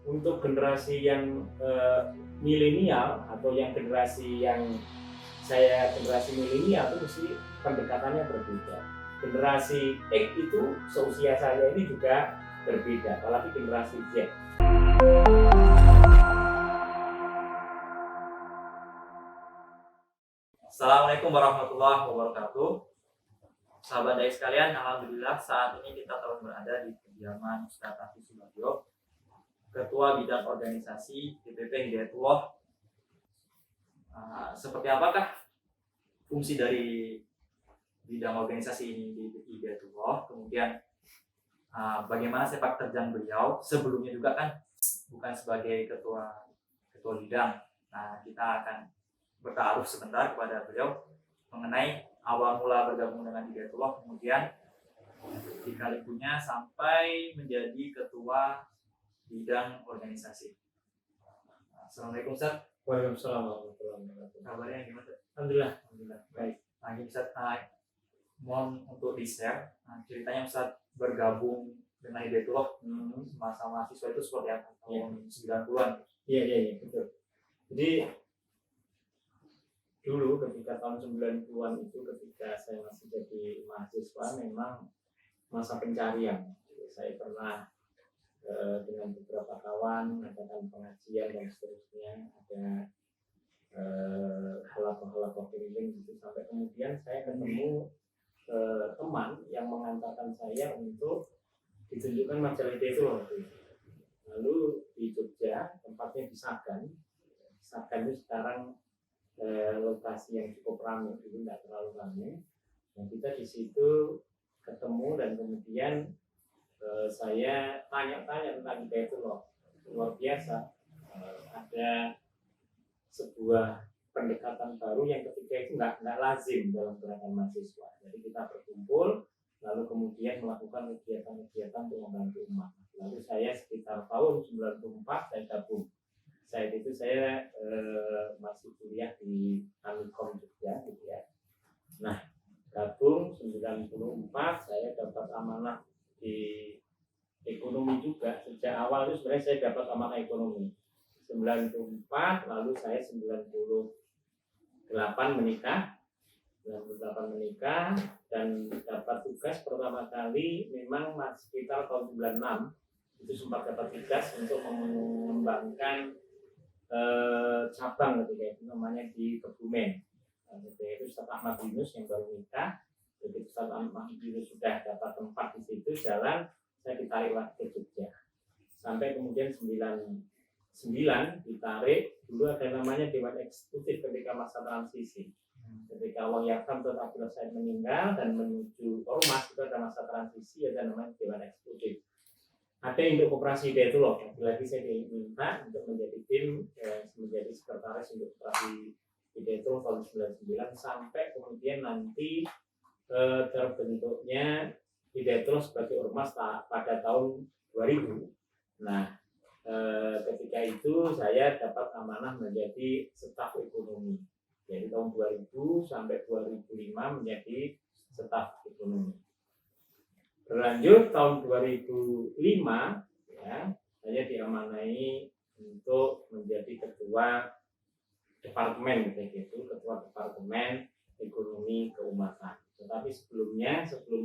untuk generasi yang milenial atau yang generasi yang saya generasi milenial itu mesti pendekatannya berbeda. Generasi X itu seusia saya ini juga berbeda, apalagi generasi Z. Assalamualaikum warahmatullahi wabarakatuh. Sahabat Dai sekalian, alhamdulillah saat ini kita telah berada di kediaman Ustadz Hafiz Subagio, Ketua Bidang Organisasi DPP Hidayatullah. Seperti apakah fungsi dari bidang organisasi ini di Hidayatullah? Kemudian bagaimana sepak terjang beliau? Sebelumnya juga kan bukan sebagai ketua bidang. Nah, kita akan bertaruh sebentar kepada beliau mengenai awal mula bergabung dengan Hidayatullah, kemudian dikalikunya sampai menjadi ketua bidang organisasi. Assalamualaikum Ustaz. Waalaikumsalam warahmatullahi wabarakatuh. Kabarnya gimana? Alhamdulillah. Baik. Lagi Ustaz, mohon untuk di-share ceritanya Ustaz bergabung dengan Hidayatullah masa mahasiswa itu seperti apa? Tahun 90-an. Iya, betul. Jadi dulu ketika tahun 90-an itu, ketika saya masih jadi mahasiswa, memang masa pencarian. Saya pernah dengan beberapa kawan mengadakan pengajian dan seterusnya, ada halaqah-halaqah keliling gitu, sampai kemudian saya ketemu teman yang mengantarkan saya untuk ditunjukkan majalah itu waktu itu. Lalu di Jogja, tempatnya di Sagan. Sagan itu sekarang lokasi yang cukup ramai, dulu nggak terlalu ramai. Nah, kita di situ ketemu dan kemudian saya tanya-tanya tentang Hidayatullah. Luar biasa, ada sebuah pendekatan baru yang ketika itu nggak lazim dalam gerakan mahasiswa. Jadi kita berkumpul, lalu kemudian melakukan kegiatan-kegiatan untuk membantu umat. Lalu saya sekitar tahun 94 saya gabung. Saat itu saya masih kuliah di Amikom Jogja gitu ya. Nah, gabung 94 saya dapat amanah di ekonomi juga. Sejak awal itu sebenarnya saya dapat amanah ekonomi 94, lalu saya 98 menikah dan dapat tugas pertama kali memang sekitar tahun 96 itu sempat dapat tugas untuk mengembangkan cabang ketika itu namanya di Kebumen. Itu Ustaz Ahmad Yunus yang baru nikah. Jadi Ustaz Ahmad Yunus sudah dapat tempat di situ, jalan, saya ditarik lagi ke Jogja. Sampai kemudian 99 ditarik, dulu ada namanya Dewan Eksekutif ketika masa transisi. Ketika Wong Yakam dan Abdullah Said meninggal dan menuju Ormas, itu ada masa transisi, ada namanya Dewan Eksekutif. Ada induk koperasi Hidayatullah, lagi saya diminta untuk menjadi tim, menjadi sekretaris induk koperasi Hidayatullah tahun 99 sampai kemudian nanti terbentuknya Hidayatullah sebagai ormas pada tahun 2000. Nah, ketika itu saya dapat amanah menjadi staf ekonomi. Jadi tahun 2000 sampai 2005 menjadi staf ekonomi. Berlanjut tahun 2005 ya, saya diamanai untuk menjadi ketua departemen gitu, ketua departemen ekonomi keumatan. Tetapi sebelum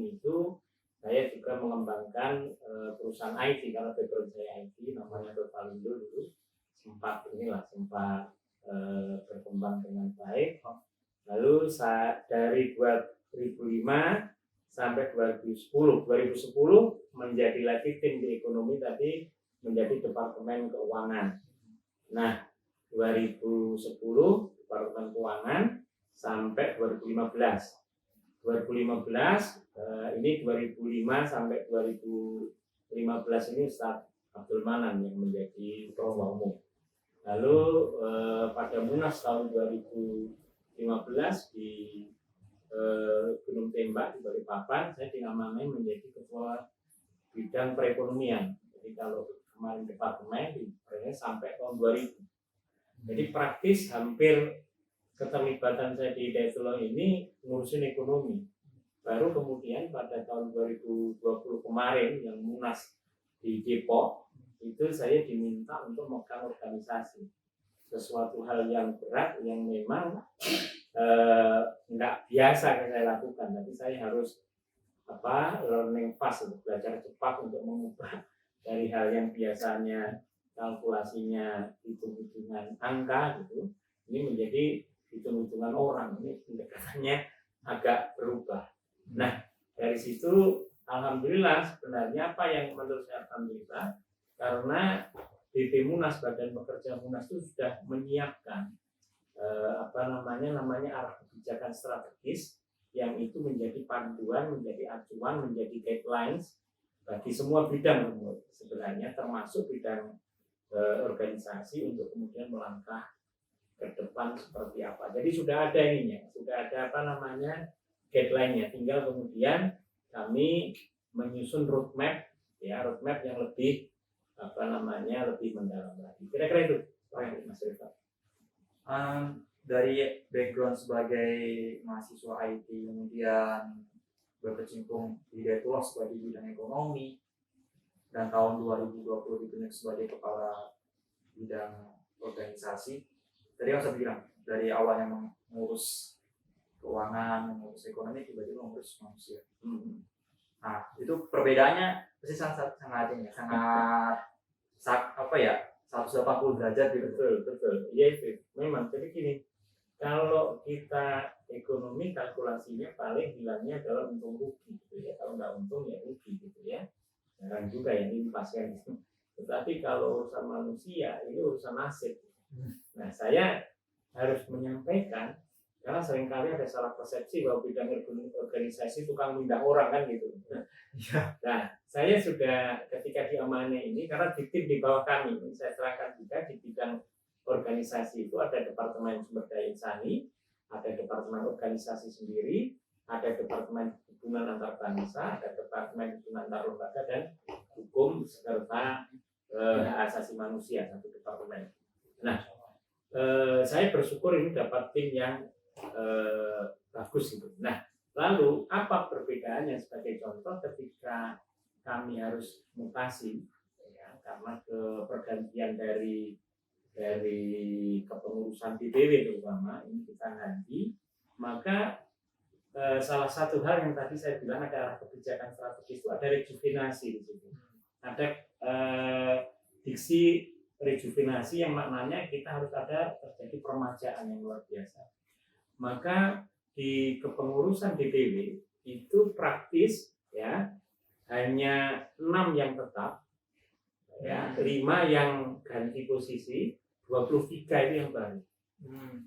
itu saya juga mengembangkan perusahaan IT, karena background saya IT, namanya Totalindo dulu, sempat berkembang dengan baik. Lalu dari 2005 sampai 2010 menjadi lagi tim di ekonomi, tadi menjadi departemen keuangan. Nah, 2010 departemen keuangan sampai 2015 ini 2005 sampai 2015 ini Ustaz Abdul Manan yang menjadi ketua umum. Lalu pada Munas tahun 2015 di Gunung Tembak di Balikpapan, saya diamanai menjadi ketua bidang perekonomian. Jadi kalau kemarin departemen di sampai tahun 2000. Jadi praktis hampir keterlibatan saya di Hidayatullah ini ngurusin ekonomi. Baru kemudian pada tahun 2020 kemarin yang Munas di Depok itu saya diminta untuk megang organisasi, sesuatu hal yang berat yang memang nggak biasa saya lakukan, tapi saya harus learning fast, belajar cepat untuk mengubah dari hal yang biasanya kalkulasinya hitung-hitungan angka gitu, ini menjadi hitung-hitungan orang, ini pendekatannya agak berubah. Nah, dari situ alhamdulillah, sebenarnya apa yang menurut saya alhamdulillah, karena BP Munas, Badan Pekerja Munas itu sudah menyiapkan namanya arah kebijakan strategis yang itu menjadi panduan, menjadi acuan, menjadi guidelines bagi semua bidang sebenarnya, termasuk bidang organisasi untuk kemudian melangkah ke depan seperti apa. Jadi sudah ada ininya, sudah ada guideline-nya, tinggal kemudian kami menyusun roadmap yang lebih lebih mendalam lagi. Kira-kira itu, Mas Rifat. Dari background sebagai mahasiswa IT, kemudian berkecimpung di Daetullah sebagai bidang ekonomi, dan tahun 2020 ditunjuk sebagai kepala bidang organisasi. Tadi yang saya bilang, dari awalnya mengurus keuangan, mengurus ekonomi, tiba-tiba mengurus manusia. Nah, itu perbedaannya pasti sangat 180 derajat gitu. Betul. Iya itu. Memang jadi gini, kalau kita ekonomi kalkulasinya paling bilangnya adalah untung rugi gitu ya. Kalau nggak untung ya rugi gitu ya. Jarang juga yang impas kan. Tetapi kalau urusan manusia ini urusan nasib. Nah, saya harus menyampaikan, karena seringkali ada salah persepsi bahwa bidang organisasi tukang mindah orang kan gitu. Nah, saya sudah ketika diamanai ini, karena di tim di bawah kami, saya serahkan juga di bidang organisasi itu ada departemen sumber daya insani, ada departemen organisasi sendiri, ada departemen hubungan antar bangsa, ada departemen hubungan antar lembaga dan hukum serta hak asasi manusia, satu departemen. Nah, saya bersyukur ini dapat tim yang bagus gitu. Nah, lalu apa perbedaannya? Sebagai contoh, ketika kami harus mutasi ya, karena pergantian dari kepengurusan DPW terutama ini kita ganti, maka salah satu hal yang tadi saya bilang ada arah kebijakan strategis itu ada rejuvenasi di situ. Ada diksi rejuvenasi yang maknanya kita harus ada terjadi permajaan yang luar biasa. Maka di kepengurusan DPW itu praktis ya hanya 6 yang tetap ya, 5 yang ganti posisi, 23 itu yang baru.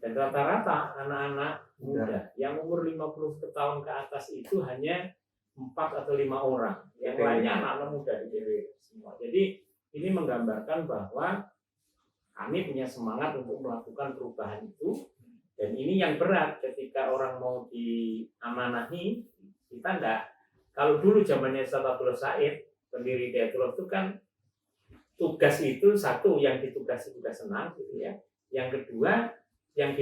Dan rata-rata anak-anak muda yang umur 50 tahun ke atas itu hanya 4 atau 5 orang. Yang lainnya anak-anak muda di DPW semua. Jadi ini menggambarkan bahwa kami punya semangat untuk melakukan perubahan itu. Dan ini yang berat ketika orang mau diamanahi, kita enggak. Kalau dulu zamannya Ustaz Abdul Said, pendiri Daetullah itu kan tugas itu satu yang ditugasi juga senang gitu ya. Yang kedua yang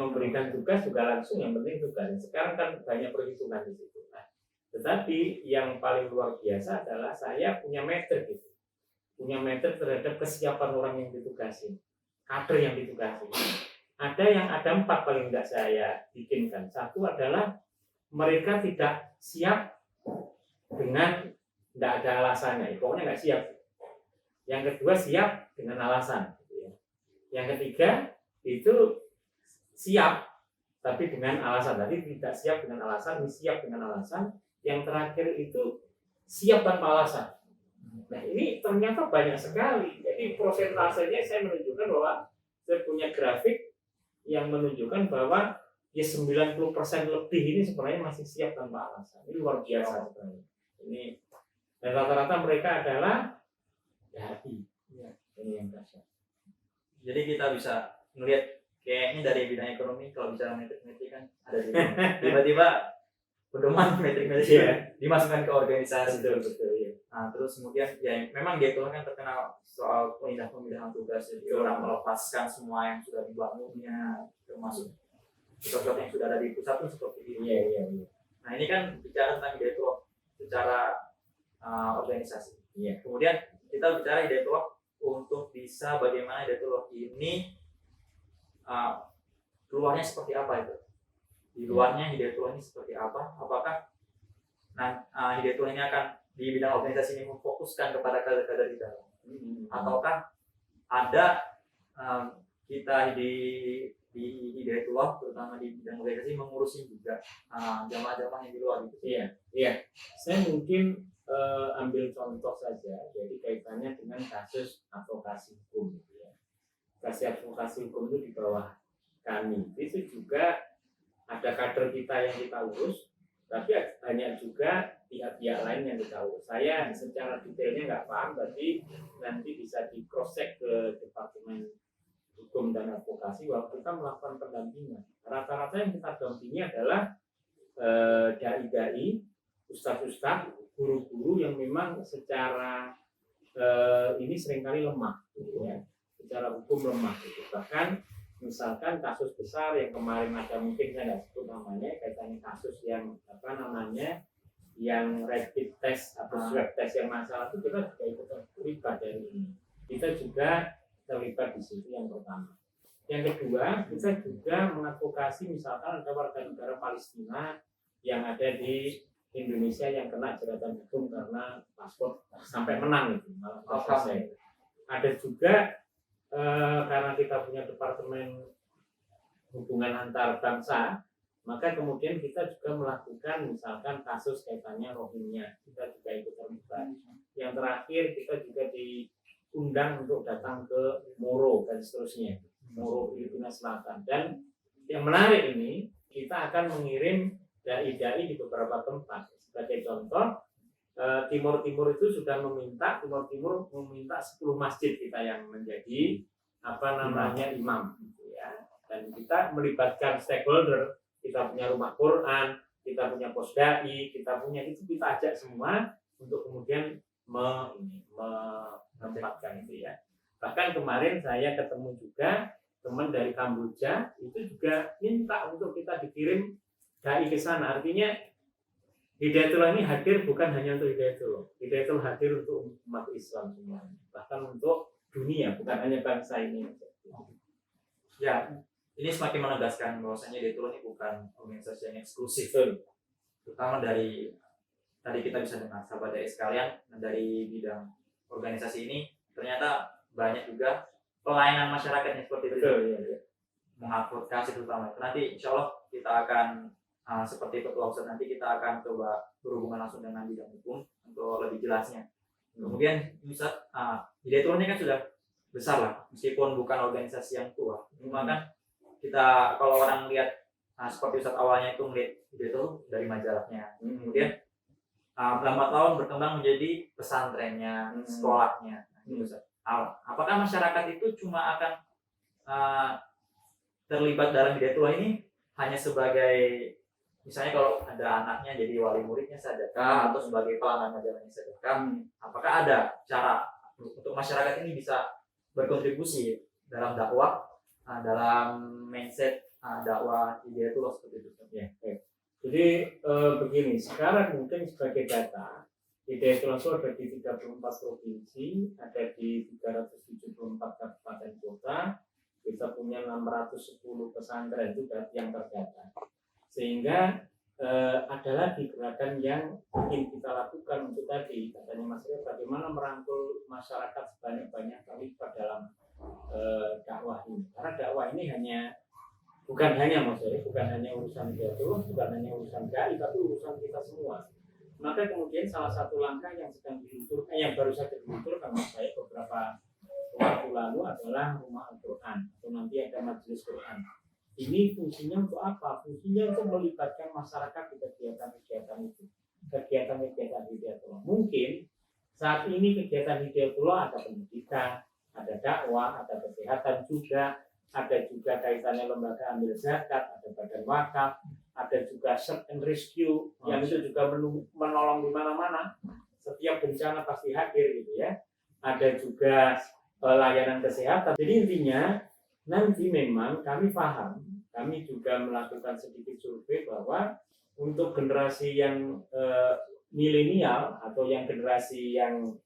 memberikan tugas juga langsung yang penting tugas. Sekarang kan banyak perhitungan di situ. Nah, tetapi yang paling luar biasa adalah saya punya meter gitu. Punya meter terhadap kesiapan orang yang ditugasi, kader yang ditugasi. Ada 4 paling tidak saya bikinkan. Satu adalah mereka tidak siap dengan tidak ada alasannya, pokoknya nggak siap. Yang kedua siap dengan alasan. Yang ketiga itu siap tapi dengan alasan. Tadi tidak siap dengan alasan, ini siap dengan alasan. Yang terakhir itu siap tanpa alasan. Nah ini ternyata banyak sekali. Jadi prosentasenya saya menunjukkan bahwa saya punya grafik yang menunjukkan bahwa ya 90% lebih ini sebenarnya masih siap tanpa alasan. Ini luar biasa sebenarnya. Ini dan rata-rata mereka adalah hati. Ya, ini yang dahsyat. Jadi kita bisa melihat kayaknya dari bidang ekonomi kalau bicara metrik-metrik kan ada tiba-tiba pedoman metrik-metrik dimasukkan ke organisasi. Betul ya. Nah, terus kemudian ya memang dia kan terkenal soal pemindahan tugas, jadi orang melepaskan semua yang sudah dibangunnya, termasuk sesuatu yang sudah ada di pusat pun seperti ini. Iya. Nah ini kan bicara tentang dia secara organisasi. Iya. Kemudian kita bicara Hidayatullah untuk bisa bagaimana Hidayatullah ini luarnya seperti apa itu? Di luarnya Hidayatullah ini seperti apa? Apakah Hidayatullah ini akan di bidang organisasi ini memfokuskan kepada kader-kader di dalam? Ataukah ada kita di Hidayatullah terutama di bidang organisasi mengurusin juga jamaah-jamaah yang di luar itu? Iya. Saya mungkin ambil contoh saja, jadi kaitannya dengan kasus advokasi hukum. Gitu ya. Kasus advokasi hukum itu di bawah kami. Itu juga ada kader kita yang kita urus, tapi banyak juga pihak-pihak lain yang kita urus. Saya secara detailnya nggak paham, berarti nanti bisa di cross check ke Departemen Hukum dan Advokasi bahwa kita melakukan pendampingan. Rata-rata yang kita dampingi adalah dai-dai, ustadz-ustadz, guru-guru yang memang secara ini seringkali lemah, gitu ya. Secara hukum lemah. Gitu. Bahkan misalkan kasus besar yang kemarin ada, mungkin saya nggak sebut namanya, kaitannya kasus yang yang rapid test atau swab test yang masalah itu, kita juga ikut terlibat dari ini. Kita juga terlibat di situ yang pertama. Yang kedua, kita juga mengadvokasi misalkan ada warga negara Palestina yang ada di Indonesia yang kena jeratan hukum karena paspor sampai menang itu malah selesai. Ada juga karena kita punya Departemen Hubungan Antar Bangsa, maka kemudian kita juga melakukan misalkan kasus kaitannya Rohingya, kita juga ikut terlibat. Yang terakhir kita juga diundang untuk datang ke Moro dan seterusnya, Moro Filipina Selatan. Dan yang menarik ini, kita akan mengirim dai-dai di beberapa tempat. Sebagai contoh, Timur Timur itu sudah meminta 10 masjid kita yang menjadi imam gitu ya. Dan kita melibatkan stakeholder, kita punya rumah Quran, kita punya posdai, kita ajak semua untuk kemudian menempatkan itu ya. Bahkan kemarin saya ketemu juga teman dari Kamboja, itu juga minta untuk kita dikirim dai ke sana. Artinya Hidayatullah ini hadir bukan hanya untuk Hidayatullah. Hidayatullah hadir untuk umat Islam semuanya, bahkan untuk dunia, bukan hanya bangsa ini. Ya, ini semakin menegaskan bahwasanya Hidayatullah ini bukan organisasi yang eksklusif, terutama dari tadi kita bisa dengar sahabat dari sekalian, dari bidang organisasi ini ternyata banyak juga pelayanan masyarakatnya seperti itu. Mengadvokasi terutama itu. Nanti insya Allah kita akan seperti ketua Ustadz, nanti kita akan coba berhubungan langsung dengan bidang hukum untuk lebih jelasnya. Kemudian Ustadz, Hidayatullah ini kan sudah besar lah, meskipun bukan organisasi yang tua. Cuma kan kita kalau orang lihat seperti Ustadz awalnya itu melihat Hidayatullah dari majalahnya, kemudian lambat laun berkembang menjadi pesantrennya, sekolahnya. Apakah masyarakat itu cuma akan terlibat dalam Hidayatullah ini hanya sebagai, misalnya kalau ada anaknya jadi wali muridnya sedekah, atau sebagai pelanggan majalahnya sedekah? Apakah ada cara untuk masyarakat ini bisa berkontribusi dalam dakwah, dalam mindset dakwah Hidayatullah seperti itu? Ya, jadi begini, sekarang mungkin sebagai data, Hidayatullah itu ada di 34 provinsi, ada di 374 kabupaten kota, kita punya 610 pesantren itu yang terdata. Sehingga ada lagi gerakan yang ingin kita lakukan untuk tadi, katanya Mas Rio, bagaimana merangkul masyarakat sebanyak-banyak terlibat dalam dakwah ini. Karena dakwah ini bukan hanya urusan Hidayatullah, bukan hanya urusan dai, tapi urusan kita semua. Maka kemudian salah satu langkah yang baru saja diluncurkan Mas saya beberapa waktu lalu adalah Rumah Al-Quran, atau nanti ada majelis Quran. Ini fungsinya untuk apa? Fungsinya untuk melibatkan masyarakat di kegiatan-kegiatan itu, kegiatan-kegiatan Hidayatullah. Mungkin saat ini kegiatan Hidayatullah ada pendidikan, ada dakwah, ada kesehatan juga, ada juga kaitannya lembaga ambil zakat, ada badan wakaf, ada juga search and rescue yang itu juga menolong di mana-mana. Setiap bencana pasti hadir gitu ya. Ada juga layanan kesehatan. Jadi intinya nanti memang kami paham, kami juga melakukan sedikit survei bahwa untuk generasi yang milenial atau yang generasi yang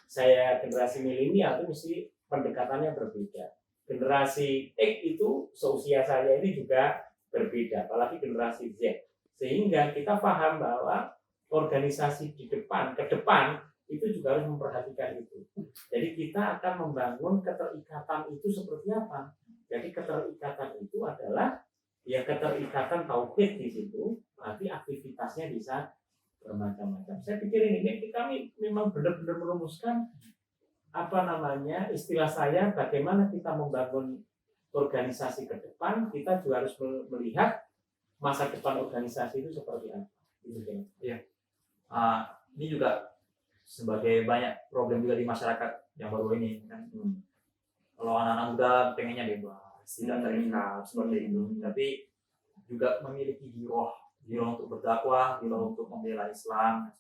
saya generasi milenial itu mesti pendekatannya berbeda. Generasi X itu seusia saya ini juga berbeda, apalagi generasi Z. Sehingga kita paham bahwa organisasi ke depan itu juga harus memperhatikan itu. Jadi kita akan membangun keterikatan itu seperti apa? Jadi keterikatan itu adalah ya keterikatan tauhid di situ, berarti aktivitasnya bisa bermacam-macam. Saya pikir ini kami memang benar-benar merumuskan istilah saya bagaimana kita membangun organisasi ke depan, kita juga harus melihat masa depan organisasi itu seperti apa. Iya. Ini juga sebagai banyak problem juga di masyarakat yang baru ini kan. Kalau anak-anak muda pengennya bebas, tidak terikat seperti itu, tapi juga memiliki giroh untuk berdakwah, giroh untuk membela Islam.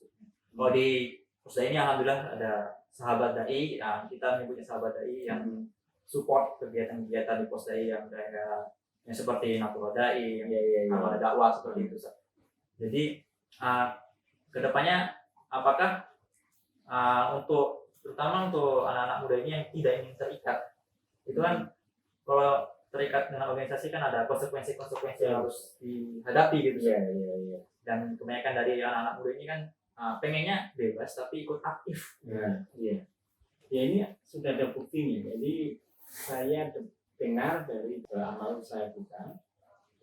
Kalau di Pusda ini alhamdulillah ada sahabat dai, kita menyebutnya sahabat dai yang support kegiatan-kegiatan di Pusda yang kayak yang seperti Natura Dai, yang ada dakwah seperti itu. Jadi kedepannya apakah terutama untuk anak-anak muda ini yang tidak ingin terikat, itu kan kalau terikat dengan organisasi kan ada konsekuensi yang harus dihadapi gitu. Dan kebanyakan dari anak-anak muda ini kan pengennya bebas tapi ikut aktif. Ya ini sudah ada buktinya. Jadi saya dengar dari amal saya juga.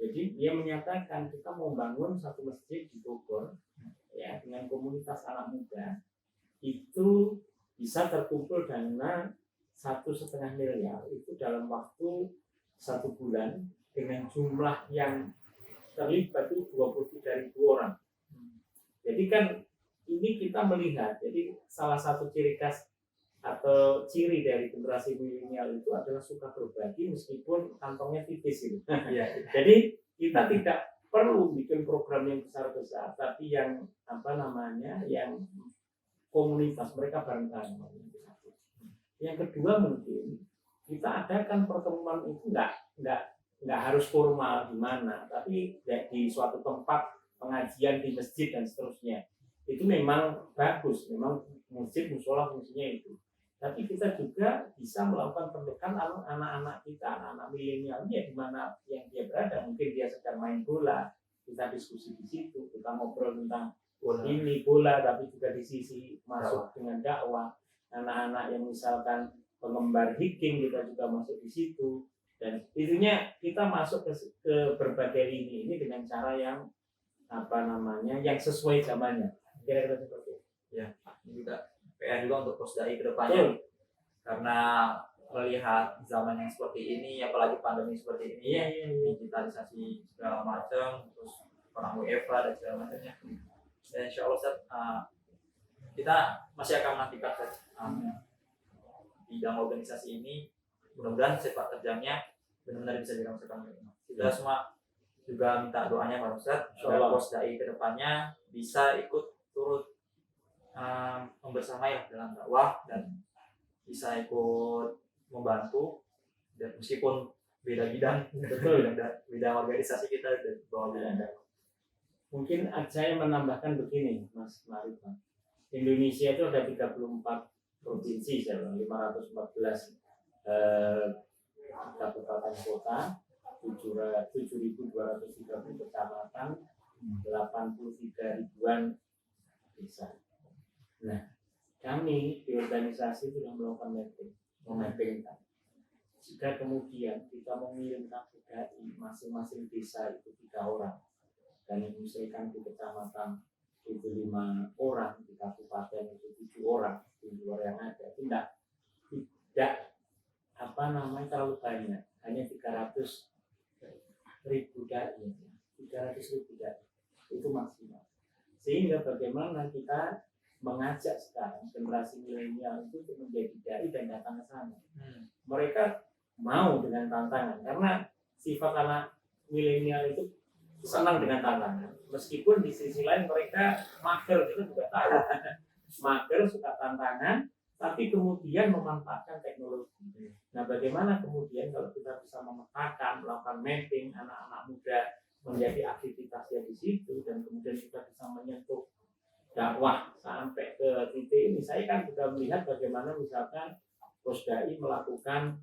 Jadi dia menyatakan kita mau bangun satu masjid di Bogor ya dengan komunitas anak muda itu bisa terkumpul dana 1,5 miliar itu dalam waktu 1 bulan dengan jumlah yang terlibat itu 23.000 orang. Jadi kan ini kita melihat, jadi salah satu ciri khas atau ciri dari generasi milenial itu adalah suka berbagi meskipun kantongnya tipis gitu. Jadi kita tidak perlu bikin program yang besar-besar, tapi yang yang komunitas mereka bareng-bareng. Yang kedua mungkin kita adakan pertemuan itu nggak harus formal di mana, tapi di suatu tempat pengajian di masjid dan seterusnya. Itu memang bagus, memang masjid musola fungsinya itu. Tapi kita juga bisa melakukan pendekatan anak-anak kita, anak-anak milenial ya di mana yang dia berada. Mungkin dia sedang main bola, kita diskusi di situ, kita ngobrol tentang bola, tapi juga di sisi masuk dengan dakwah. Anak-anak yang misalkan penggemar hiking kita juga masuk di situ, dan intinya kita masuk ke berbagai lini ini dengan cara yang yang sesuai zamannya. Kira-kira seperti itu. Ya, ini juga PR juga untuk Pusdai ke depannya. Karena melihat zaman yang seperti ini, apalagi pandemi seperti ini, digitalisasi segala macam, terus perang WFH dan segala macamnya. Dan insya Allah kita masih akan menantikan bidang organisasi ini, mudah-mudahan sepak terjangnya benar-benar bisa dirasakan. Kita semua juga minta doanya Pak Ustadz agar Pusdai ke depannya bisa ikut turut membersamai dalam dakwah dan bisa ikut membantu, dan meskipun beda bidang, bidang organisasi kita dan bawah bidang dakwah. Mungkin saya menambahkan begini, Mas Marif. Indonesia itu ada 34 provinsi, 514 kabupaten kota, 7.230 kecamatan, 83 ribuan desa. Nah, kami di organisasi sudah melakukan memappingkan. Jika kemudian kita mengirimkan PKI masing-masing desa itu 3 orang, dan misalkan di kecamatan itu 5 orang, di kabupaten itu 7 orang, di luar yang ada itu tidak terlalu banyak, hanya 300.000 dai, 300.000 dai itu maksimal. Sehingga bagaimana kita mengajak sekarang generasi milenial itu untuk menjadi dai dan datang ke sana. Mereka mau dengan tantangan karena sifat anak milenial itu senang dengan tantangan. Meskipun di sisi lain mereka mager, itu juga tahu. Mager, suka tantangan, tapi kemudian memanfaatkan teknologi. Nah, bagaimana kemudian kalau kita bisa memetakan, melakukan mapping anak-anak muda menjadi aktivitasnya di situ, dan kemudian kita bisa menyentuh dakwah sampai ke titik ini. Saya kan juga melihat bagaimana misalkan Posdai melakukan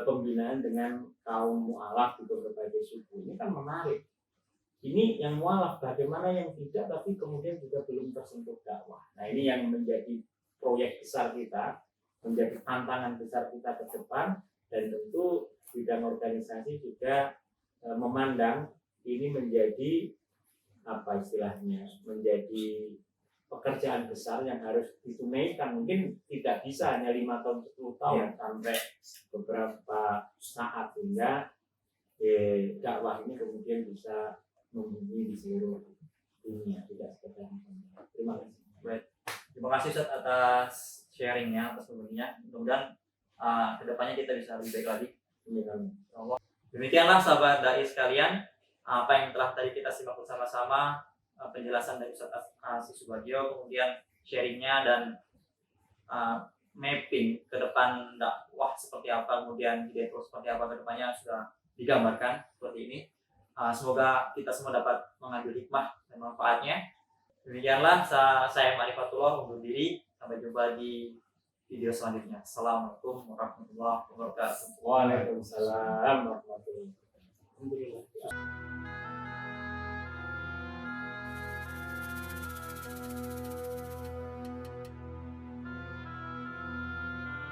pembinaan dengan kaum mualaf di berbagai suku. Ini kan menarik. Ini yang mualaf, bagaimana yang tidak, tapi kemudian juga belum tersentuh dakwah. Nah ini yang menjadi proyek besar kita, menjadi tantangan besar kita ke depan, dan tentu bidang organisasi juga memandang ini menjadi apa istilahnya, menjadi pekerjaan besar yang harus ditunaikan. Mungkin tidak bisa hanya 5 tahun 10 tahun sampai beberapa saat, sehingga dakwah ini kemudian bisa membumi di seluruh dunia, tidak sekedar. Terima kasih. Baik. Terima kasih Ustaz atas sharingnya, atas pemberiannya. Mudah-mudahan kedepannya kita bisa lebih baik lagi. Demikianlah sahabat dai sekalian, apa yang telah tadi kita simak bersama-sama, penjelasan dari Ustaz Asy Subagio, kemudian sharingnya dan mapping ke depan dakwah seperti apa, kemudian Hidayatullah seperti apa ke depannya sudah digambarkan seperti ini. Semoga kita semua dapat mengambil hikmah dan manfaatnya. Demikianlah saya Marifatullah undur diri. Sampai jumpa di video selanjutnya. Assalamualaikum warahmatullahi wabarakatuh. Waalaikumsalam warahmatullahi wabarakatuh.